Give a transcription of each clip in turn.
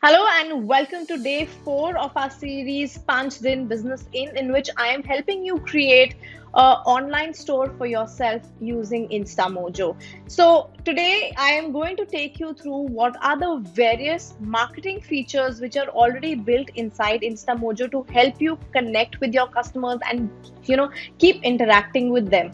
Hello and welcome to day 4 of our series Punched in Business in which I am helping you create an online store for yourself using InstaMojo. So, today I am going to take you through what are the various marketing features which are already built inside InstaMojo to help you connect with your customers and keep interacting with them.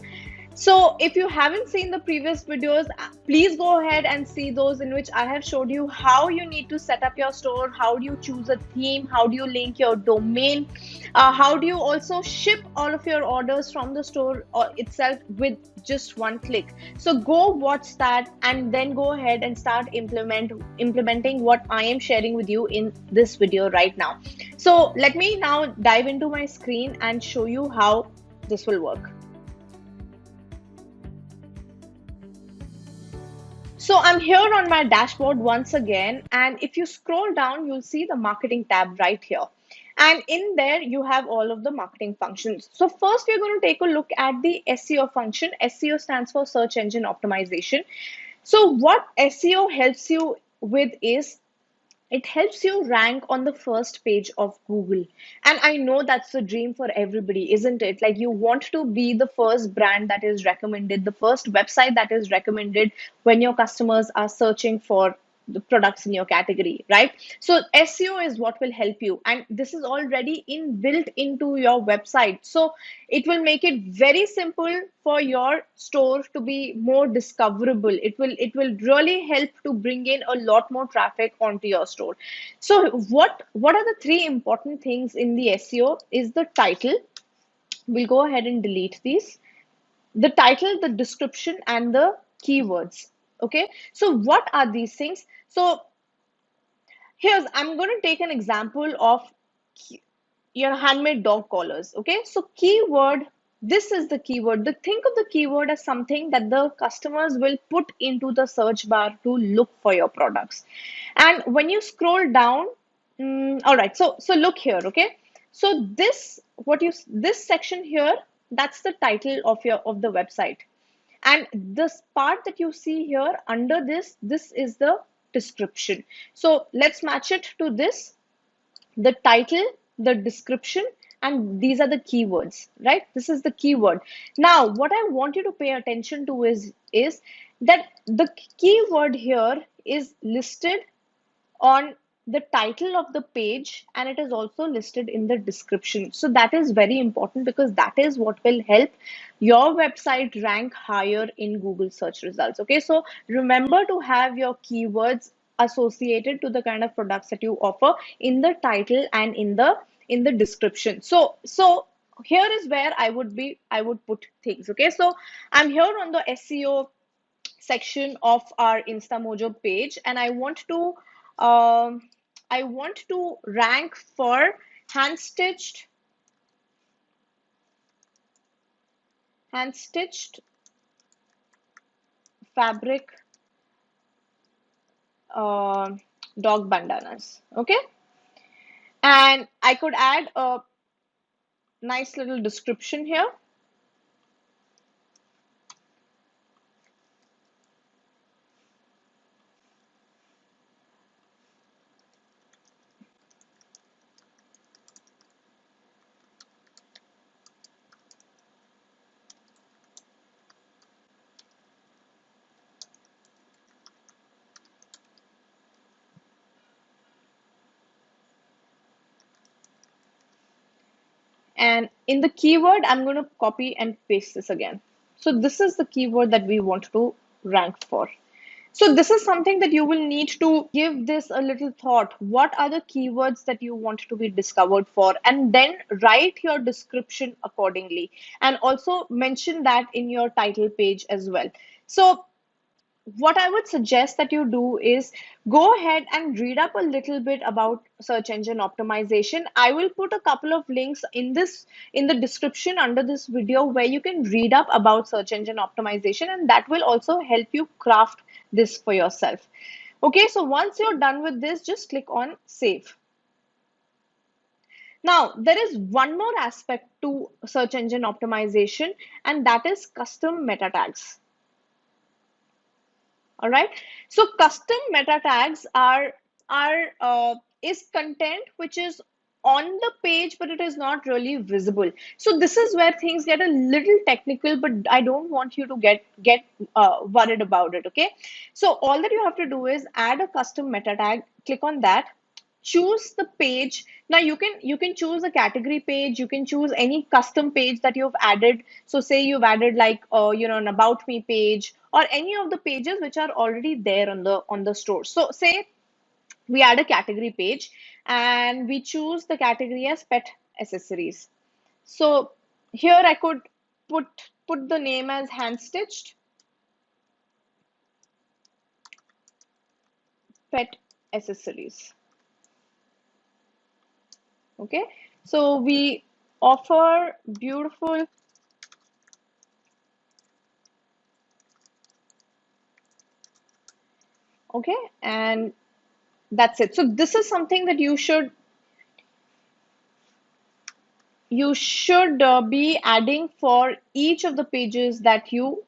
So, if you haven't seen the previous videos, please go ahead and see those in which I have showed you how you need to set up your store, how do you choose a theme, how do you link your domain, how do you also ship all of your orders from the store itself with just one click. So, go watch that and then go ahead and start implementing what I am sharing with you in this video right now. So, let me now dive into my screen and show you how this will work. So I'm here on my dashboard once again, and if you scroll down, you'll see the marketing tab right here. And in there, you have all of the marketing functions. So first, we're going to take a look at the SEO function. SEO stands for search engine optimization. So what SEO helps you with is it helps you rank on the first page of Google. And I know that's a dream for everybody, isn't it? Like you want to be the first brand that is recommended, the first website that is recommended when your customers are searching for the products in your category, right? So SEO is what will help you, and this is already inbuilt into your website. So it will make it very simple for your store to be more discoverable. It will really help to bring in a lot more traffic onto your store. So what are the three important things in the SEO is the title. We'll go ahead and delete these. The title, the description, and the keywords. Okay, so what are these things? So I'm going to take an example of your handmade dog collars. Okay, so keyword, this is the keyword. Think of the keyword as something that the customers will put into the search bar to look for your products. And when you scroll down, all right, so look here. Okay, so this section here, that's the title of the website. And this part that you see here under this is the description. So let's match it to this, the title, the description, and these are the keywords, right? This is the keyword. Now, what I want you to pay attention to is that the keyword here is listed on the title of the page, and it is also listed in the description. So that is very important because that is what will help your website rank higher in Google search results. Okay, so remember to have your keywords associated to the kind of products that you offer in the title and in the description. So here is where I would put things. Okay, so I'm here on the SEO section of our InstaMojo page, and um, I want to rank for hand stitched hand stitched fabric uh, dog bandanas. Okay, and I could add a nice little description here. And in the keyword, I'm going to copy and paste this again. So this is the keyword that we want to rank for. So this is something that you will need to give this a little thought. What are the keywords that you want to be discovered for? And then write your description accordingly. And also mention that in your title page as well. So what I would suggest that you do is go ahead and read up a little bit about search engine optimization. I will put a couple of links in the description under this video where you can read up about search engine optimization, and that will also help you craft this for yourself. Okay, so once you're done with this, just click on save. Now, there is one more aspect to search engine optimization, and that is custom meta tags. All right. So custom meta tags are are is content which is on the page, but it is not really visible. So this is where things get a little technical, but I don't want you to get worried about it. Okay. So all that you have to do is add a custom meta tag. Click on that. Choose the page. Now you can choose a category page. You can choose any custom page that you've added. So say you've added like an about me page or any of the pages which are already there on the store. So say we add a category page and we choose the category as pet accessories. So here I could put put the name as hand stitched pet accessories. Okay, so we offer beautiful. Okay, and that's it. So this is something that you should be adding for each of the pages that you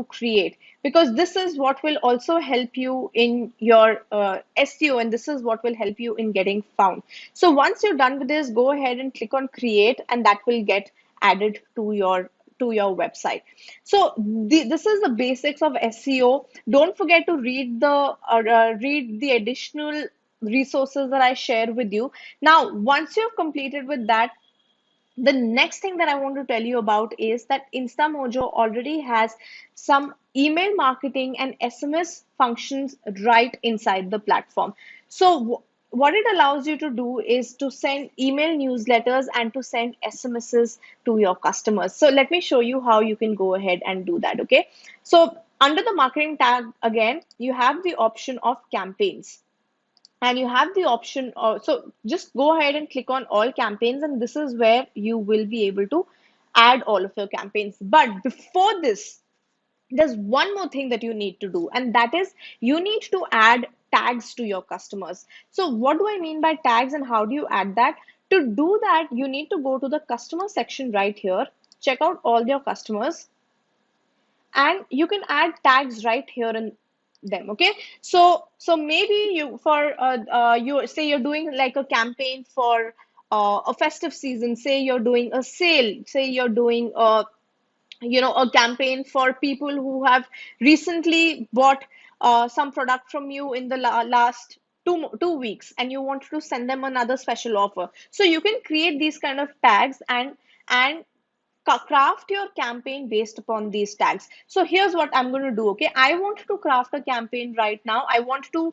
create, because this is what will also help you in your SEO, and this is what will help you in getting found. So once you're done with this, go ahead and click on create, and that will get added to your website. So this is the basics of SEO. Don't forget to read the additional resources that I share with you. Now once you've completed with that, the next thing that I want to tell you about is that InstaMojo already has some email marketing and SMS functions right inside the platform. So, what it allows you to do is to send email newsletters and to send SMSs to your customers. So, let me show you how you can go ahead and do that. Okay. So, under the marketing tag, again, you have the option of campaigns, and you have the option so just go ahead and click on all campaigns, and this is where you will be able to add all of your campaigns. But before this, there's one more thing that you need to do, and that is you need to add tags to your customers. So what do I mean by tags and how do you add that? To do that, you need to go to the customer section right here, check out all your customers, and you can add tags right here in them. Okay, so maybe you say you're doing like a campaign for a festive season, say you're doing a sale, say you're doing a campaign for people who have recently bought some product from you in the last two weeks, and you want to send them another special offer. So you can create these kind of tags and craft your campaign based upon these tags. So here's what I'm going to do. Okay, I want to craft a campaign right now. I want to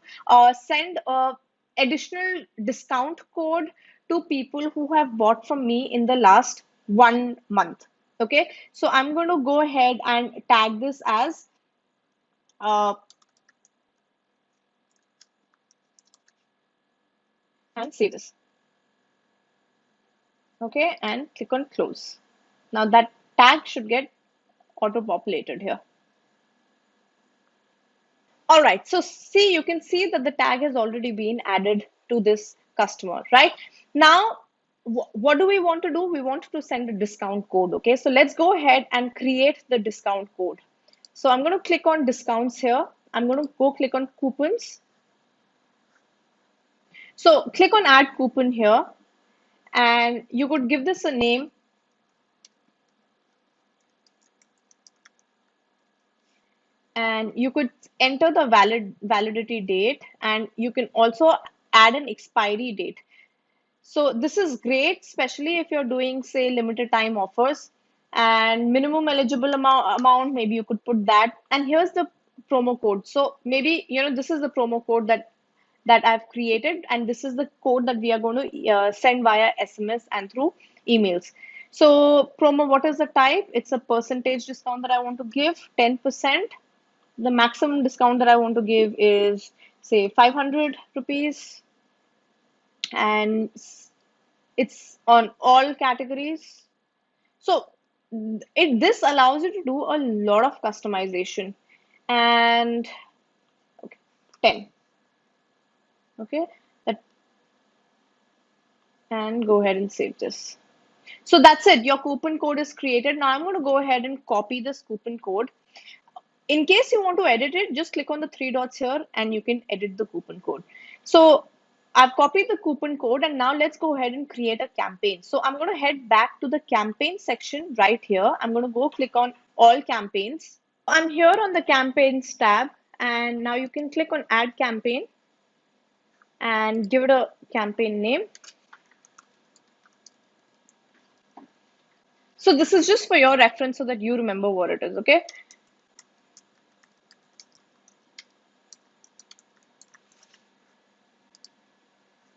send a additional discount code to people who have bought from me in the last 1 month. Okay, so I'm going to go ahead and tag this as uh, and save this. Okay, and click on close. Now that tag should get auto populated here. All right, so see, you can see that the tag has already been added to this customer, right? Now, what do we want to do? We want to send a discount code, okay? So let's go ahead and create the discount code. So I'm going to click on discounts here. I'm going to go click on coupons. So click on add coupon here, and you could give this a name, and you could enter the validity date, and you can also add an expiry date. So this is great, especially if you're doing, say, limited time offers and minimum eligible amount, maybe you could put that. And here's the promo code. So maybe, this is the promo code that I've created, and this is the code that we are going to send via SMS and through emails. So promo, what is the type? It's a percentage discount that I want to give, 10%. The maximum discount that I want to give is, say, 500 rupees, and it's on all categories. So this allows you to do a lot of customization. And okay, 10. Okay, that, and go ahead and save this. So that's it. Your coupon code is created. Now I'm going to go ahead and copy this coupon code. In case you want to edit it, just click on the three dots here and you can edit the coupon code. So I've copied the coupon code and now let's go ahead and create a campaign. So I'm going to head back to the campaign section right here. I'm going to go click on all campaigns. I'm here on the campaigns tab, and now you can click on add campaign and give it a campaign name. So this is just for your reference so that you remember what it is, okay?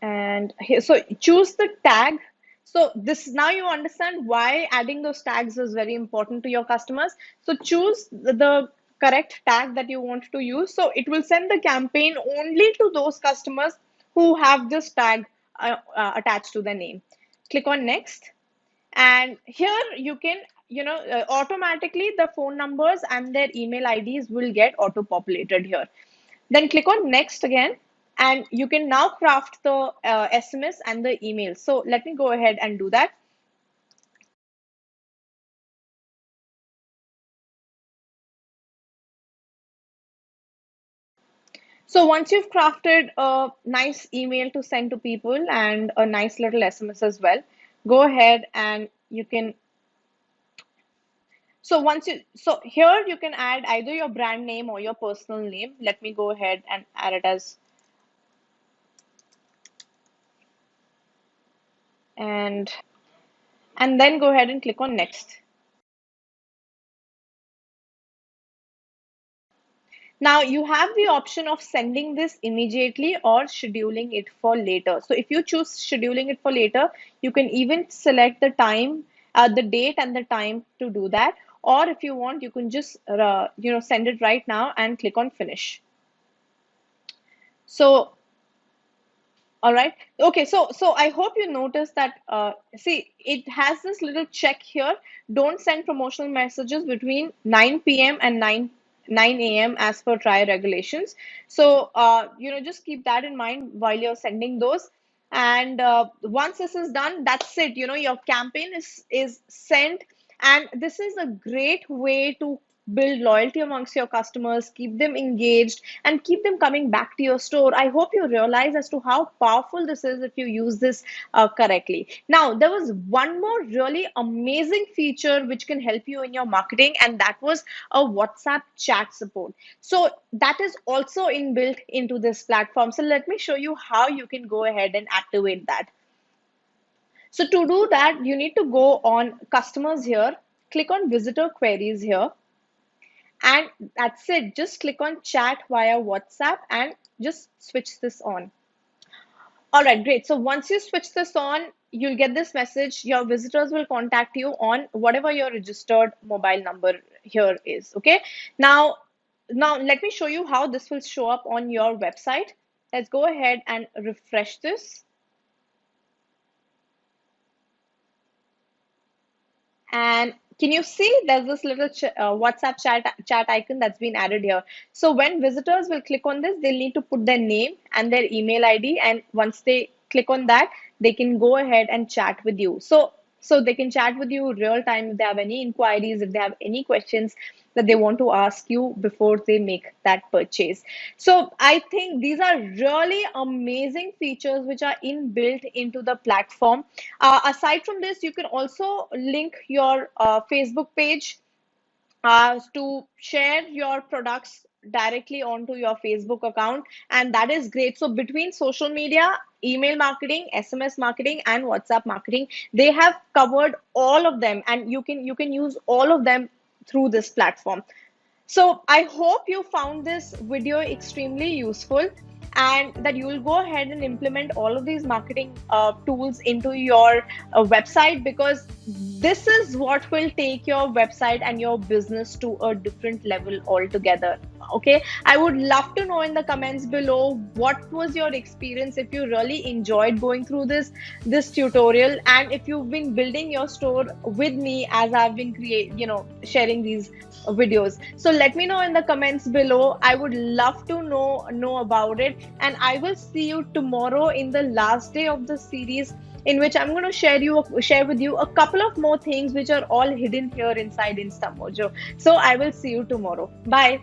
And here, so choose the tag. So this, now you understand why adding those tags is very important to your customers. So choose the correct tag that you want to use. So it will send the campaign only to those customers who have this tag attached to their name. Click on next. And here you can, automatically the phone numbers and their email IDs will get auto populated here. Then click on next again, and you can now craft the SMS and the email. So let me go ahead and do that. So once you've crafted a nice email to send to people and a nice little SMS as well, go ahead and you can. So here you can add either your brand name or your personal name. Let me go ahead and add it as, and then go ahead and click on next. Now you have the option of sending this immediately or scheduling it for later. So if you choose scheduling it for later, you can even select the time, the date and the time to do that. Or if you want, you can just send it right now and click on finish. So all right. Okay. So I hope you noticed that. See, it has this little check here. Don't send promotional messages between 9 p.m. and 9 a.m. as per TRI regulations. So just keep that in mind while you're sending those. And once this is done, that's it. Your campaign is sent, and this is a great way to build loyalty amongst your customers, keep them engaged, and keep them coming back to your store. I hope you realize as to how powerful this is if you use this correctly. Now, there was one more really amazing feature which can help you in your marketing, and that was a WhatsApp chat support. So that is also inbuilt into this platform. So let me show you how you can go ahead and activate that. So to do that, you need to go on customers here, click on visitor queries here, and that's it. Just click on chat via WhatsApp and just switch this on. All right, great. So once you switch this on, you'll get this message. Your visitors will contact you on whatever your registered mobile number here is. Okay. Now let me show you how this will show up on your website. Let's go ahead and refresh this. And can you see there's this little WhatsApp chat icon that's been added here? So when visitors will click on this, they'll need to put their name and their email ID. And once they click on that, they can go ahead and chat with you. So they can chat with you real time if they have any inquiries, if they have any questions that they want to ask you before they make that purchase. So I think these are really amazing features which are inbuilt into the platform. Aside from this, you can also link your Facebook page to share your products directly onto your Facebook account, and that is great. So between social media, email marketing, SMS marketing, and WhatsApp marketing, they have covered all of them, and you can use all of them through this platform. So I hope you found this video extremely useful, and that you will go ahead and implement all of these marketing tools into your website, because this is what will take your website and your business to a different level altogether. Okay, I would love to know in the comments below what was your experience, if you really enjoyed going through this tutorial, and if you've been building your store with me as I've been sharing these videos. So let me know in the comments below. I would love to know about it, and I will see you tomorrow in the last day of the series, in which I'm going to share with you a couple of more things which are all hidden here inside InstaMojo. So I will see you tomorrow. Bye.